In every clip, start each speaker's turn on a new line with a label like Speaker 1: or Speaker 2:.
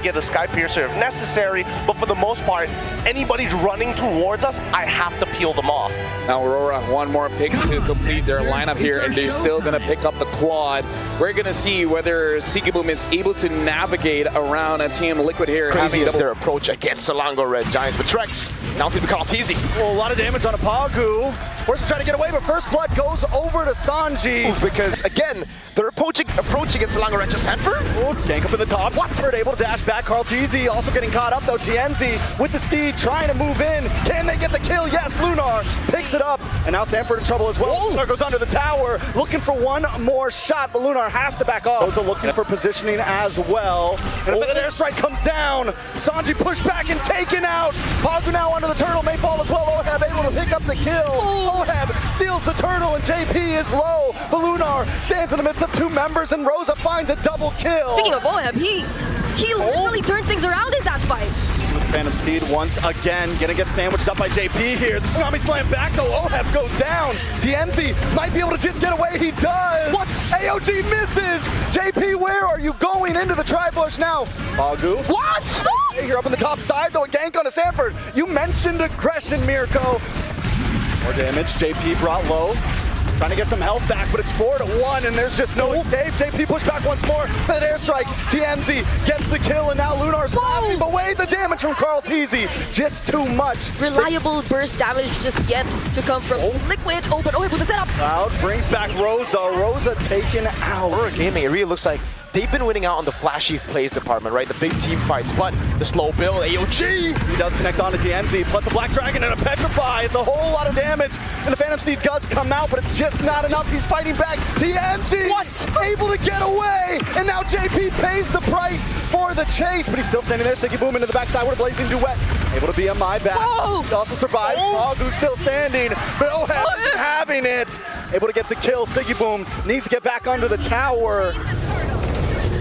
Speaker 1: get a Sky Piercer if necessary, but for the most part, anybody's running towards us, I have to peel them off.
Speaker 2: Now Aurora, one more pick to complete their lineup here, and they're still going to pick up the quad. We're going to see whether Sigiboom is able to navigate around a Team Liquid here.
Speaker 3: Crazy is their approach against Selangor Red Giants, but Trex now to the Kaltizi.
Speaker 4: Oh, a lot of damage on a Pagu. Forces trying to get away, but first blood goes over to Sanji.
Speaker 3: Because again, they're approaching against Selangor Red Giants. Sanford?
Speaker 4: Oh, gank up in the top. What? Sanford able to dash back. Carl TZ also getting caught up though. TNZ with the steed trying to move in. Can they get the kill? Yes, Lunar picks it up. And now Sanford in trouble as well. Lunar goes under the tower, looking for one more shot, but Lunar has to back off. Also looking for positioning as well. And a bit of airstrike comes down. Sanji pushed back and taken out. Pagu now under the turtle, may fall as well. Oheb able to pick up the kill. Oheb steals the turtle and JP is low. But Lunar stands in the midst of two members and Rosa finds a double kill.
Speaker 5: Speaking of Oheb, he literally turned things around in that fight.
Speaker 4: Phantom Steed once again gonna get sandwiched up by JP here. The Tsunami slam back though. Oheb goes down. TNZ might be able to just get away. He does. What? AOG misses. JP, where are you going? Into the tri-bush now. Pagu. What? Here up on the top side though. A gank on a Sanford. You mentioned aggression, Mirko. More damage. JP brought low. Trying to get some health back, but it's 4-1, and there's just no escape. JP push back once more. That airstrike. TNZ gets the kill, and now Lunar's passing, but wait, the damage from Carl TZ. Just too much.
Speaker 5: Reliable burst damage just yet to come from Liquid. Oh, but Oheb with the setup.
Speaker 4: Cloud brings back Rosa. Rosa taken out.
Speaker 3: Aurora Gaming, it really looks like they've been winning out on the flashy plays department, right? The big team fights, but the slow build, AOG!
Speaker 4: He does connect on to TNZ, plus a Black Dragon and a Petrify. It's a whole lot of damage, and the Phantom Steed does come out, but it's just not enough. He's fighting back. TNZ! What? Able to get away, and now JP pays the price for the chase, but he's still standing there. Sigiboom into the backside with a Blazing Duet. Able to be on my back. He also survives. Pagu's still standing, but Oheb isn't having it. Able to get the kill. Sigiboom needs to get back under the tower.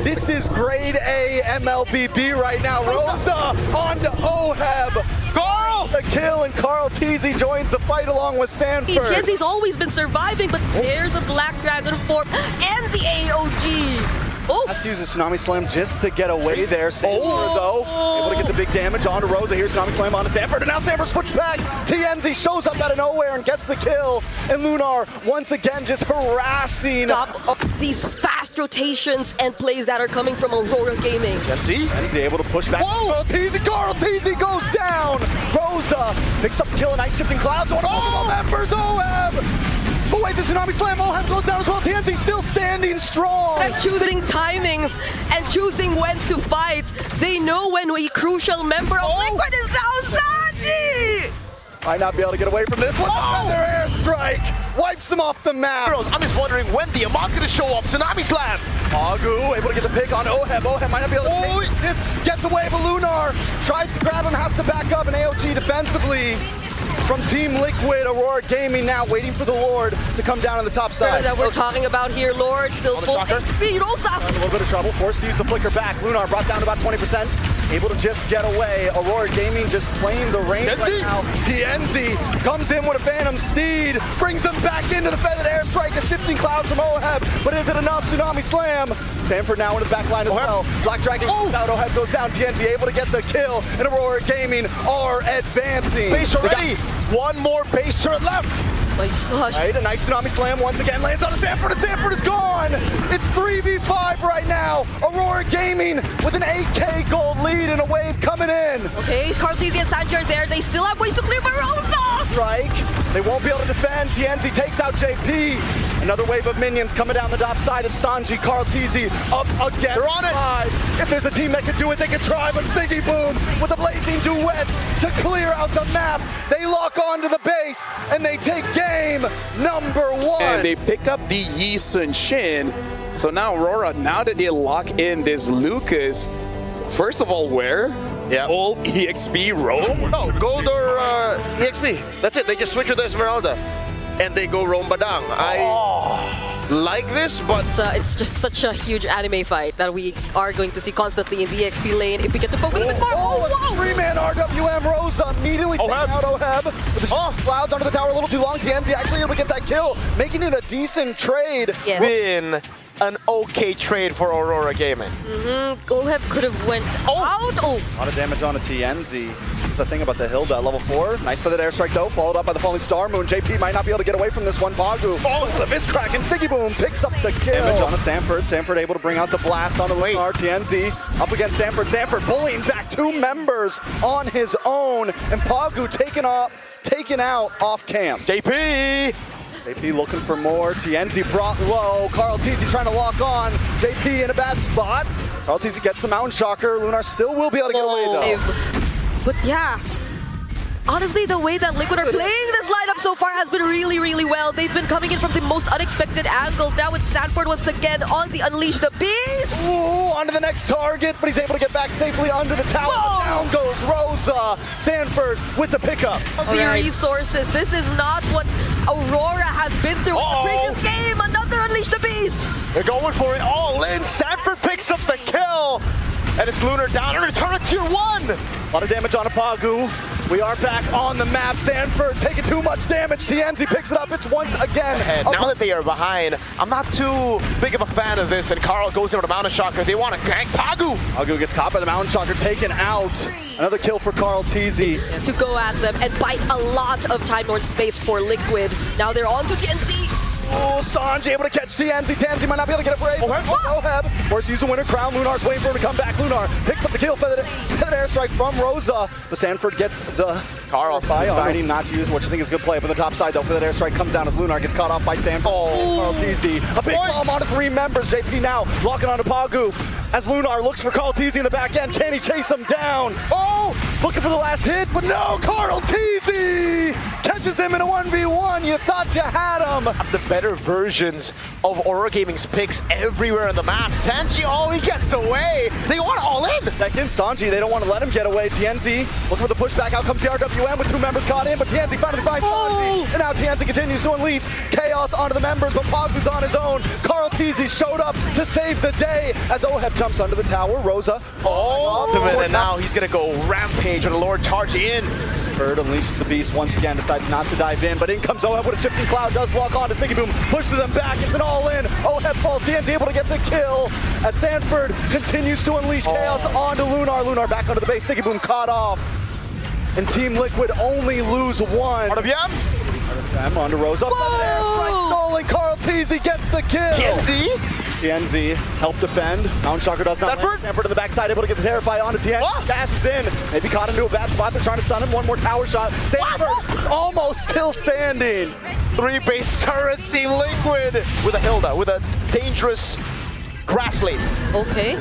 Speaker 4: This is grade A mlbb right now. Rosa on to Oheb. Carl! The kill, and Carl TZ joins the fight along with Sanford.
Speaker 5: TNZ's always been surviving, but there's a Black Dragon form and the AOG.
Speaker 4: Has to use a Tsunami Slam just to get away there. Sanford, though, able to get the big damage onto Rosa. Here's Tsunami Slam onto Sanford, and now Sanford's pushed back. TNZ shows up out of nowhere and gets the kill. And Lunar, once again, just harassing.
Speaker 5: Stop these fast rotations and plays that are coming from Aurora Gaming.
Speaker 4: TNZ able to push back. Carl TZ goes down. Rosa picks up the kill, and Ice Shifting Clouds on all members. Oheb. But wait, the Tsunami Slam, Oheb goes down as well. TNZ still standing strong.
Speaker 5: And choosing timings and choosing when to fight. They know when a crucial member of Liquid is down. Sanji!
Speaker 4: Might not be able to get away from this one. Another airstrike wipes him off the map.
Speaker 3: I'm just wondering when the Amon's gonna show up. Tsunami Slam!
Speaker 4: Pagu able to get the pick on Oheb. Oheb might not be able to take this. Gets away, but Lunar tries to grab him, has to back up, and AOG defensively. From Team Liquid, Aurora Gaming now waiting for the Lord to come down on the top side.
Speaker 5: That we're talking about here, Lord, still full speed. Rosa!
Speaker 4: A little bit of trouble, forced to use the flicker back. Lunar brought down to about 20%, able to just get away. Aurora Gaming just playing the range right now. TNZ comes in with a Phantom Steed, brings him back into the feathered airstrike, a Shifting Clouds from Oheb, but is it enough? Tsunami Slam. Sanford now into the back line as well. Black Dragon goes out, Oheb goes down. TNZ able to get the kill, and Aurora Gaming are advancing.
Speaker 3: Base already. One more base turret left.
Speaker 5: My gosh.
Speaker 4: Right, a nice Tsunami Slam once again lands on Sanford, and Sanford is gone. It's 3v5 right now. Aurora Gaming with an 8K gold lead and a wave coming in.
Speaker 5: Okay, Carl TZ and Sanji are there. They still have ways to clear, but Rosa!
Speaker 4: Strike. They won't be able to defend. TNZ takes out JP. Another wave of minions coming down the top side. It's Sanji, Carl TZ up again. They're on it. If there's a team that can do it, they can try. But Sigiboom with a Blazing Duet to clear out the map. They lock onto the base and they take game number 1.
Speaker 2: And they pick up the Yi Sun Shin. So now Aurora, now that they lock in this Lucas, first of all, where?
Speaker 3: Yeah.
Speaker 2: All EXP roam?
Speaker 3: No, gold or EXP. That's it. They just switch with the Esmeralda. And they go roam Badang. I like this, but
Speaker 5: it's just such a huge anime fight that we are going to see constantly in the EXP lane if we get to focus a bit more.
Speaker 4: Wow! 3-man RWM Rosa immediately taking out Oheb. With the clouds onto the tower a little too long. TNZ actually able to get that kill, making it a decent trade.
Speaker 5: Yes.
Speaker 1: Win
Speaker 6: an okay trade for Aurora Gaming.
Speaker 5: Oheb could have went out. Oh,
Speaker 4: A lot of damage on a TNZ. The thing about the Hilda at level 4. Nice for that airstrike though, followed up by the falling Star Moon. JP might not be able to get away from this one. Pagu. Oh, the Fist Crack and Siggy Boom picks up the kill. Damage on a Sanford. Sanford able to bring out the blast on a Lunar. TNZ up against Sanford. Sanford bullying back 2 members on his own. And Pagu taken out off camp.
Speaker 6: JP!
Speaker 4: JP looking for more. TNZ brought low. Carl TZ trying to lock on. JP in a bad spot. Carl TZ gets the Mountain Shocker. Lunar still will be able to get away though.
Speaker 5: but yeah. Honestly, the way that Liquid are playing this lineup so far has been really, really well. They've been coming in from the most unexpected angles. Now it's Sanford once again on the Unleash the Beast.
Speaker 4: Ooh, onto the next target, but he's able to get back safely under the tower.
Speaker 5: Whoa.
Speaker 4: Down goes Rosa. Sanford with the pickup.
Speaker 5: The resources. This is not what Aurora has been through in the previous game. Another Unleash the Beast.
Speaker 6: They're going for it all in. Sanford picks up the kill. And it's Lunar down and return to tier 1.
Speaker 4: A lot of damage on a Pagu. We are back on the map. Sanford taking too much damage. TNZ picks it up. It's once again.
Speaker 6: And now that they are behind, I'm not too big of a fan of this. And Carl goes over to Mountain Shocker. They want to gank Pagu.
Speaker 4: Pagu gets caught by the Mountain Shocker, taken out. Another kill for Carl TZ.
Speaker 5: To go at them and buy a lot of Time Lord space for Liquid. Now they're on to TNZ.
Speaker 4: Oh, Sanji able to catch TNZ. TNZ might not be able to get it brave. Oheb forced to use the Winter Crown. Lunar's waiting for him to come back. Lunar picks up the kill. Feathered airstrike from Rosa. But Sanford gets the
Speaker 6: Carl
Speaker 4: deciding not to use, which I think is a good play. But the top side, though, for that airstrike comes down as Lunar gets caught off by Sanford. Carl TZ. A big bomb onto 3 members. JP now locking onto Pagu. As Lunar looks for Carl TZ in the back end. Can he chase him down? Oh, looking for the last hit, but no, Carl TZ catches him in a 1v1. You thought you had him.
Speaker 6: The better versions of Aurora Gaming's picks everywhere on the map. Sanji, he gets away. They want all in.
Speaker 4: Second, Sanji, they don't want to let him get away. TNZ looking for the pushback. Out comes the RWM with 2 members caught in, but TNZ finally finds Sanji. And now TNZ continues to unleash chaos onto the members, but Pagu's on his own. Carl TZ showed up to save the day as Oheb jumps under the tower. Rosa.
Speaker 6: And now he's going to go rampage with the Lord charge in.
Speaker 4: Bird unleashes the beast once again, decides not to dive in, but in comes Oheb with a shifting cloud, does lock on to Siggy Boom, pushes him back, it's an all-in. Oheb falls, TNZ able to get the kill as Sanford continues to unleash chaos onto Lunar. Lunar back onto the base, Siggy Boom caught off. And Team Liquid only lose 1. RWM onto Rosa. Airstrike stolen, Carl TZ gets the kill. TNZ help defend. Mountain Shocker does not land. Sanford to the backside, able to get the Terrify onto TNZ. Dashes in. Maybe caught into a bad spot. They're trying to stun him. One more tower shot. Sanford is almost still standing.
Speaker 6: 3 base turrets, Team Liquid with a Hilda, with a dangerous grass lane.
Speaker 5: Okay.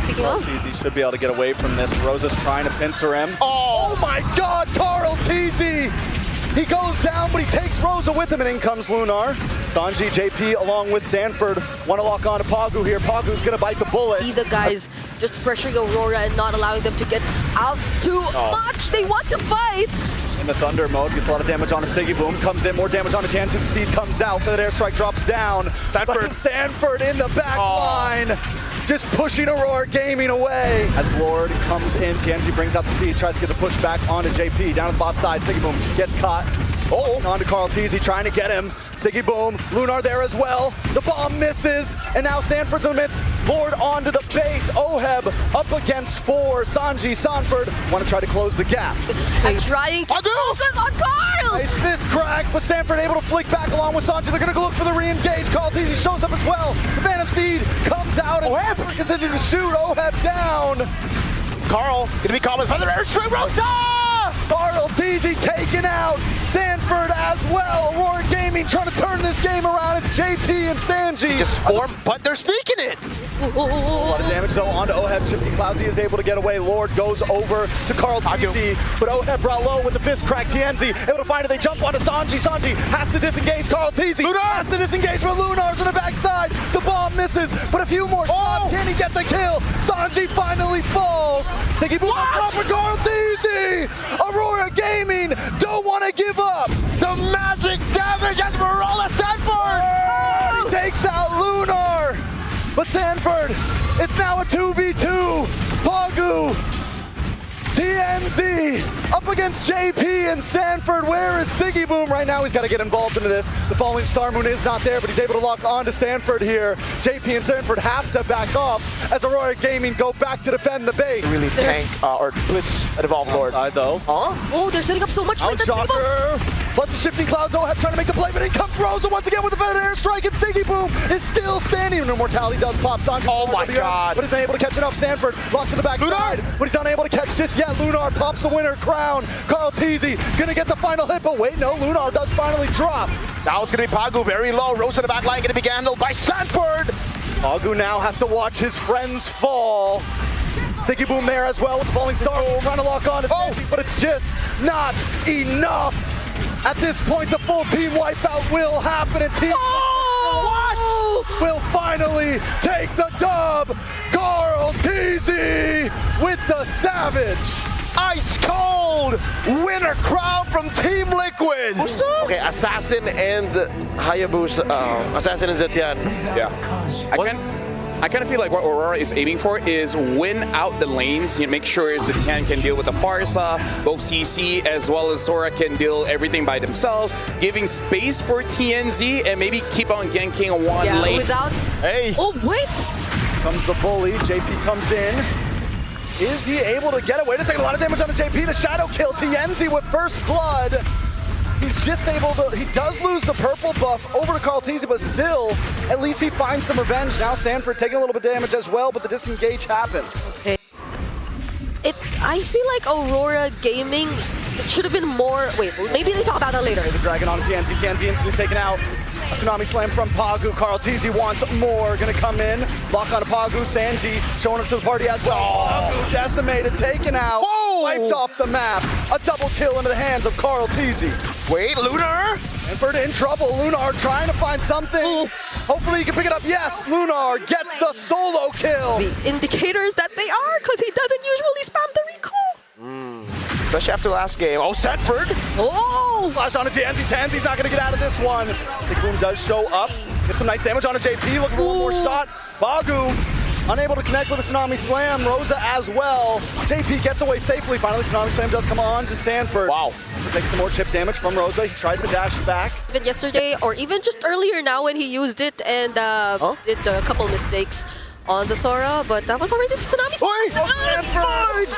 Speaker 5: Speaking of.
Speaker 4: TZ should be able to get away from this. Rosa's trying to pincer him. Oh my God, Carl TZ! He goes down, but he takes Rosa with him, and in comes Lunar. Sanji, JP, along with Sanford, want to lock on to Pagu here. Pagu's going to bite the bullet.
Speaker 5: See the guys just pressuring Aurora and not allowing them to get out too much. They want to fight.
Speaker 4: In the Thunder mode, gets a lot of damage on a Siggy Boom. Comes in, more damage on a Tansin. Steed comes out. That airstrike drops down. Sanford in the back line. Just pushing Aurora Gaming away. As Lord comes in, TNZ brings out the Steed, tries to get the push back onto JP. Down to the boss side, Siggy Boom gets caught. On to Carl TZ, trying to get him. Siggy Boom, Lunar there as well. The bomb misses, and now Sanford's in the midst. Lord onto the base. Oheb up against 4. Sanji, Sanford want to try to close the gap.
Speaker 5: They're trying to focus on Carl.
Speaker 4: Nice fist crack, but Sanford able to flick back along with Sanji. They're going to look for the re-engage. Carl TZ shows up as well. The Phantom Steed comes out and Sanford continues to shoot. Oheb down.
Speaker 6: Carl going to be caught with Feather Airstrike. Rosa!
Speaker 4: Carl TZ taken out. Sanford as well. Aurora Gaming trying to turn this game around. It's JP and Sanji.
Speaker 6: Just form, but they're sneaking it.
Speaker 4: A lot of damage though onto Oheb. Shifty Cloudsy is able to get away. Lord goes over to Carl TZ, but Oheb brought low with the fist crack. TNZ able to find it. They jump onto Sanji. Sanji has to disengage Carl TZ. Lunar has to disengage, but Lunar's on the backside. The bomb misses, but a few more shots. Can he get the kill? Sanji finally falls. Siggy Boom on top of Carl TZ. Aurora Gaming don't want to give up.
Speaker 6: The magic damage as Marola Sanford!
Speaker 4: He takes out Lunar. But Sanford, it's now a 2v2. Pagu TNZ up against JP and Sanford. Where is Siggy Boom right now? He's got to get involved into this. The falling Star Moon is not there, but he's able to lock on to Sanford here. JP and Sanford have to back off as Aurora Gaming go back to defend the base.
Speaker 6: Really tank or blitz a Evolved Lord.
Speaker 4: Though.
Speaker 5: Oh, they're setting up so much
Speaker 4: Out
Speaker 5: like that.
Speaker 4: Shocker. Plus the shifting clouds. OHEB trying to make the play, but in comes Rosa once again with the feather airstrike, and Siggy Boom is still standing. And Immortality does pop. Sanji
Speaker 6: Oh my God.
Speaker 4: but he's unable to catch enough. Sanford locks in the back side, but he's unable to catch just yet. Lunar pops the winner crown. Carl Teasy gonna get the final hit, but wait, no, Lunar does finally drop.
Speaker 6: Now it's going to be Pagu very low. Rose in the back line going to be handled by Sanford.
Speaker 4: Pagu now has to watch his friends fall. Siggy Boom there as well with the falling star, trying to lock on to Sanji, but it's just not enough. At this point, the full team wipeout will happen, and Team will finally take the dub. Carl Teasy with the savage.
Speaker 6: Ice cold winner crown from Team Liquid.
Speaker 3: Okay, Assassin and Hayabusa, Assassin and Zetian.
Speaker 2: Yeah. I kind of feel like what Aurora is aiming for is win out the lanes, make sure Zetian can deal with the Farsa, both CC as well as Sora can deal everything by themselves, giving space for TNZ and maybe keep on ganking one lane.
Speaker 5: Without...
Speaker 6: Hey.
Speaker 5: Oh, wait!
Speaker 4: Comes the bully, JP comes in. Is he able to get away? It's taking a lot of damage on the JP, the shadow kill, TNZ with first blood. He's just able to, he does lose the purple buff over to Carl Teasy, but still, at least he finds some revenge. Now Sanford taking a little bit of damage as well, but the disengage happens.
Speaker 5: Okay. I feel like Aurora Gaming should have been more... Wait, maybe we talk about that later.
Speaker 4: The dragon on TNZ, TNZ instantly taken out. A Tsunami Slam from Pagu. Carl Teasy wants more. Gonna come in. Lock on to Pagu. Sanji showing up to the party as well. Pagu decimated, taken out.
Speaker 6: Whoa!
Speaker 4: Wiped off the map. A double kill into the hands of Carl Teasy.
Speaker 6: Wait, Lunar.
Speaker 4: Sanford in trouble. Lunar trying to find something.
Speaker 5: Ooh.
Speaker 4: Hopefully he can pick it up. Yes, Lunar gets the solo kill.
Speaker 5: The indicators that they are, because he doesn't usually spam the recall.
Speaker 6: Especially after last game. Oh, Sanford.
Speaker 5: Oh!
Speaker 4: Flash on to TNZ. TNZ's not gonna get out of this one. Siggy Boom does show up. Get some nice damage on a JP. Looking for one more shot. Bagu unable to connect with a Tsunami Slam. Rosa as well. JP gets away safely. Finally, Tsunami Slam does come on to Sanford.
Speaker 6: Wow.
Speaker 4: Takes some more chip damage from Rosa. He tries to dash back.
Speaker 5: Even yesterday, or even just earlier now when he used it and did a couple mistakes on the Sora, but that was already the Tsunami Slam.
Speaker 4: Sanford!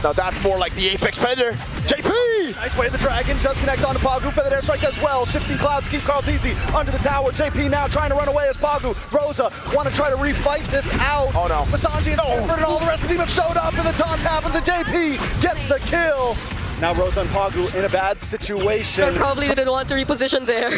Speaker 6: Now that's more like the Apex Predator. JP!
Speaker 4: Nice way the dragon does connect on to Pagu. Feather airstrike as well. Shifting clouds keep Carl Teasy under the tower. JP now trying to run away as Pagu. Rosa want to try to refight this out.
Speaker 6: Oh no.
Speaker 4: Masanji and Sanford and all the rest of the team have showed up, and the taunt happens, and JP gets the kill. Now Rosa and Pagu in a bad situation.
Speaker 5: They probably didn't want to reposition there.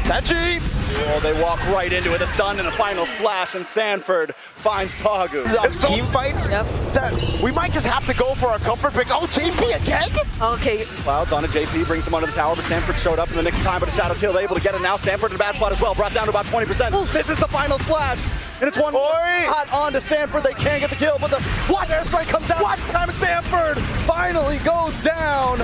Speaker 6: Sanji!
Speaker 4: Oh, they walk right into it. A stun and a final slash, and Sanford finds Pagu.
Speaker 6: Team fights?
Speaker 5: Yep.
Speaker 6: That we might just have to go for a comfort pick. Oh, JP again?
Speaker 5: Okay.
Speaker 4: Clouds on to JP, brings him under the tower, but Sanford showed up in the nick of time, but a shadow kill able to get it now. Sanford in a bad spot as well, brought down to about 20%.
Speaker 5: Oof.
Speaker 4: This is the final slash, and it's one hot on to Sanford. They can't get the kill, but the airstrike comes out. What time? Sanford finally goes down.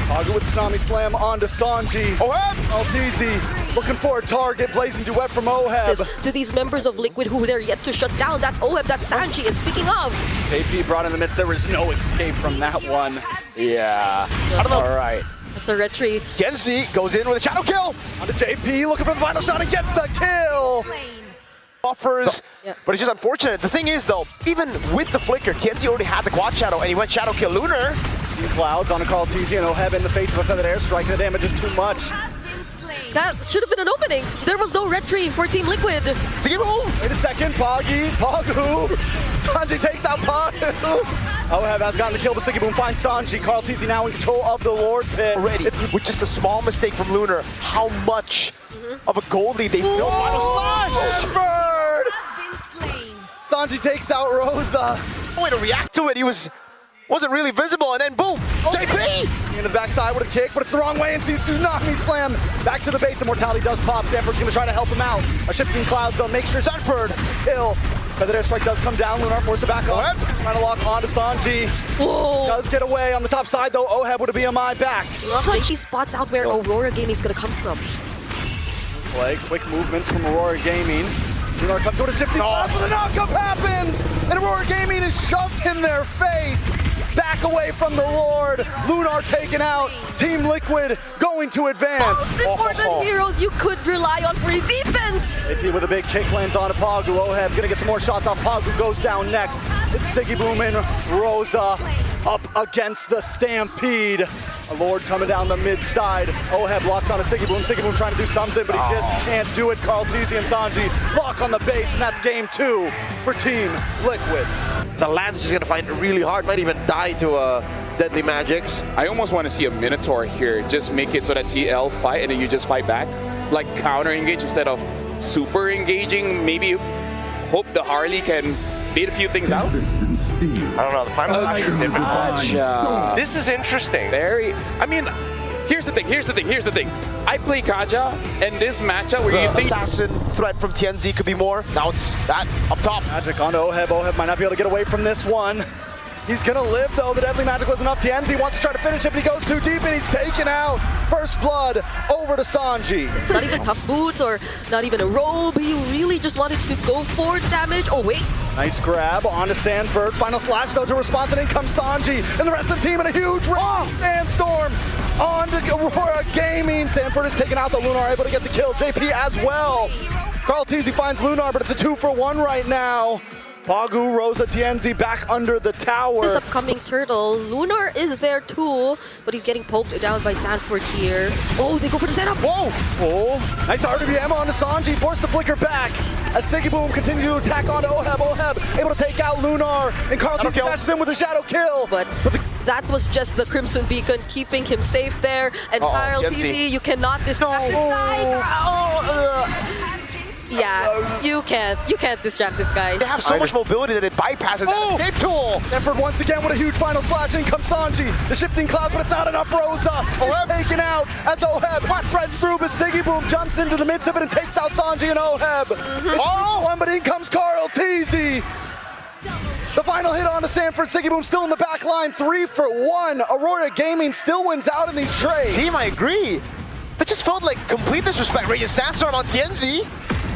Speaker 4: Pagu with the Tsunami Slam onto Sanji.
Speaker 6: OHEB!
Speaker 4: Alteezy looking for a target, blazing duet from OHEB.
Speaker 5: To these members of Liquid who they're yet to shut down, that's OHEB, that's Sanji, and speaking of...
Speaker 4: JP brought in the midst, there is no escape from that one.
Speaker 6: Yeah. I don't know. All right.
Speaker 5: That's a retreat.
Speaker 6: Genzi goes in with a shadow kill.
Speaker 4: Onto JP, looking for the final shot and gets the kill.
Speaker 6: Offers,
Speaker 5: Yeah.
Speaker 6: but it's just unfortunate. The thing is, though, even with the flicker, Genzi already had the quad shadow, and he went shadow kill Lunar.
Speaker 4: Clouds on a Carl Teasy and OHEB in the face of a feathered airstrike, and the damage is too much.
Speaker 5: That should have been an opening. There was no retreat for Team Liquid.
Speaker 6: Siggy Boom!
Speaker 4: Wait a second, Pagu. Sanji takes out Pagu. OHEB has gotten the kill, but Siggy Boom finds Sanji. Carl Teasy now in control of the Lord Pit.
Speaker 6: Already, with just a small mistake from Lunar, how much of a goal lead they built. Final slash!
Speaker 4: Sanford! Sanji takes out Rosa.
Speaker 6: No way to react to it. He wasn't really visible, and then boom, JP!
Speaker 4: Into the backside with a kick, but it's the wrong way, and sees Tsunami Slam back to the base. Immortality does pop. Sanford's gonna try to help him out. A shifting clouds though, make sure Sanford kill. Feather airstrike does come down. Lunar force it back up. Trying to lock onto Sanji.
Speaker 5: Whoa.
Speaker 4: Does get away on the top side though. OHEB with a BMI back.
Speaker 5: Sanji spots out where Aurora Gaming is going to come from.
Speaker 4: Play quick movements from Aurora Gaming. Lunar comes with a shifting cloud, but the knockup happens, and Aurora Gaming is shoved in their face. back away from the Lord. Lunar taken out. Team Liquid going to advance.
Speaker 5: Most important heroes you could rely on for your defense.
Speaker 4: AP with a big kick lands on Pagu. Oheb gonna get some more shots off. Pagu goes down next. It's Siggy Boom and Rosa up against the Stampede. A Lord coming down the mid side. Oheb locks on a Siggy Boom. Siggy Boom trying to do something, but he just can't do it. Carl Teasy and Sanji lock on the base, and that's game 2 for Team Liquid.
Speaker 3: The Lance is gonna find it really hard. Might even die to Deadly Magics.
Speaker 2: I almost want to see a Minotaur here. Just make it so that TL fight and then you just fight back. Like counter engage instead of super engaging. Maybe hope the Harley can bait a few things out.
Speaker 1: I don't know. The final flash is different. This is interesting.
Speaker 2: I mean, here's the thing. I play Kaja, and this matchup where you think
Speaker 6: Assassin threat from TNZ could be more. Now it's that up top.
Speaker 4: Magic on Oheb. Oheb might not be able to get away from this one. He's gonna live though. The Deadly Magic wasn't enough. TNZ wants to try to finish it, but he goes too deep and he's taken out. First blood over to Sanji.
Speaker 5: It's not even tough boots or not even a robe. He really just wanted to go for the damage. Oh, wait.
Speaker 4: Nice grab onto Sanford. Final slash though to response, and in comes Sanji and the rest of the team in a huge sandstorm onto Aurora Gaming. Sanford is taken out. The Lunar able to get the kill. JP as well. Carl Teasy finds Lunar, but it's a 2-for-1 right now. Pagu, Rosa, TNZ back under the tower.
Speaker 5: This upcoming turtle, Lunar is there too, but he's getting poked down by Sanford here. Oh, they go for the setup.
Speaker 4: Whoa! Oh, nice RWM onto Sanji, forced to flicker back as Siggy Boom continues to attack onto Oheb. Oheb able to take out Lunar, and Carl Teasy dashes in with a shadow kill.
Speaker 5: But that was just the Crimson Beacon keeping him safe there. And Carl Teasy, you cannot distract this guy. Yeah, you can't distract this guy.
Speaker 6: They have so much mobility that it bypasses that escape tool.
Speaker 4: Sanford once again with a huge final slash. In comes Sanji. The shifting clouds, but it's not enough. Rosa. Oheb taken out as Oheb threads through, but Siggy Boom jumps into the midst of it and takes out Sanji and Oheb. One, but in comes Carl Teasy. The final hit on to Sanford. Siggy Boom still in the back line. 3-for-1. Aurora Gaming still wins out in these trades.
Speaker 6: Team, I agree. That just felt like complete disrespect. Radiant Sandstorm on TNZ.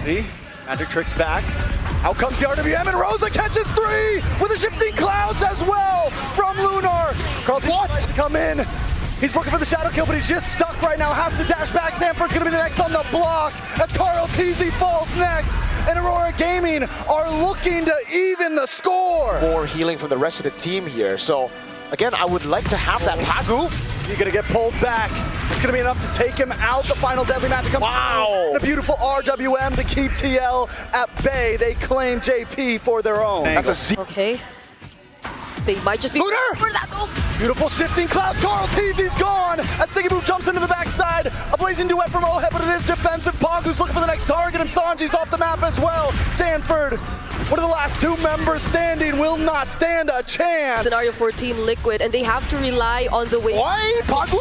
Speaker 4: See? Magic Trick's back. Out comes the RWM, and Rosa catches 3 with the shifting clouds as well from Lunar. Carl tries to come in. He's looking for the shadow kill, but he's just stuck right now. Has to dash back. Sanford's gonna be the next on the block as Carl Teasy falls next. And Aurora Gaming are looking to even the score.
Speaker 6: More healing from the rest of the team here. So, again, I would like to have that Pagu.
Speaker 4: You're gonna get pulled back. It's gonna be enough to take him out. The final Deadly Magic comes out. And a beautiful RWM to keep TL at bay. They claim JP for their own.
Speaker 6: That's a Z.
Speaker 5: Okay. They might just be for that. Oh.
Speaker 4: Beautiful shifting clouds. Carl Teasy's gone as Siggy Boom jumps into the backside. A blazing duet from Oheb, but it is defensive. Pagu's looking for the next target, and Sanji's off the map as well. Sanford, one of the last 2 members standing, will not stand a chance.
Speaker 5: Scenario for Team Liquid, and they have to rely on the way.
Speaker 6: Why? Pagu?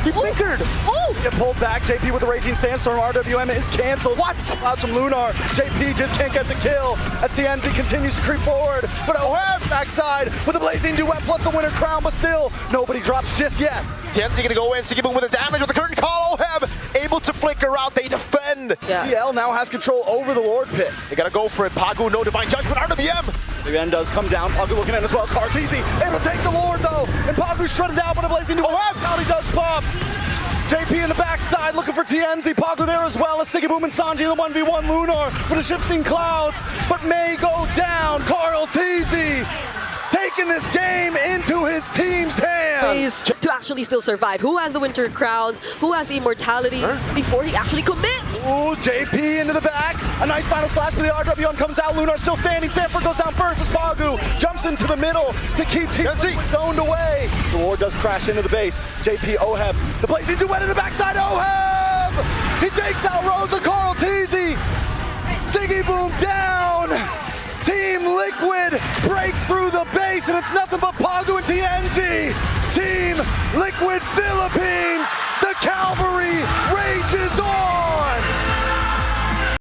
Speaker 6: He flickered.
Speaker 5: Oh!
Speaker 4: Get pulled back. JP with the Raging Sandstorm. RWM is canceled. What? Clouds from Lunar. JP just can't get the kill as TNZ continues to creep forward. But Oheb backside with a blazing duet plus a winner crown, but still nobody drops just yet.
Speaker 6: TNZ gonna go in. Siggy Boom with the damage with the curtain call. Oheb able to flicker out. They defend.
Speaker 5: Yeah.
Speaker 4: PL now has control over the Lord Pit.
Speaker 6: They gotta go for it. Pagu, no divine judgment. RWM.
Speaker 4: The end does come down. Pagu looking at it as well. Carl Teasy able to take the Lord though. And Pagu shredded out with a blazing duet. Now he does pop. JP in the backside looking for TNZ. Pagu there as well as Siggy Boom and Sanji in the 1v1. Lunar with the shifting clouds, but may go down. Carl Teasy taking this game into his team's hands.
Speaker 5: Ways to actually still survive. Who has the Winter Crowns? Who has the immortalities before he actually commits?
Speaker 4: Ooh, JP into the back. A nice final slash for the RWM comes out. Lunar still standing. Sanford goes down first as Pagu jumps into the middle to keep Team zoned away. The Lord does crash into the base. JP, Oheb, the blazing duet in the backside. Oheb! He takes out Rosa. Carl Teasy. Siggy Boom down. Team Liquid break through the base, and it's nothing but Pagu and TNZ. Team Liquid Philippines, the cavalry rages on.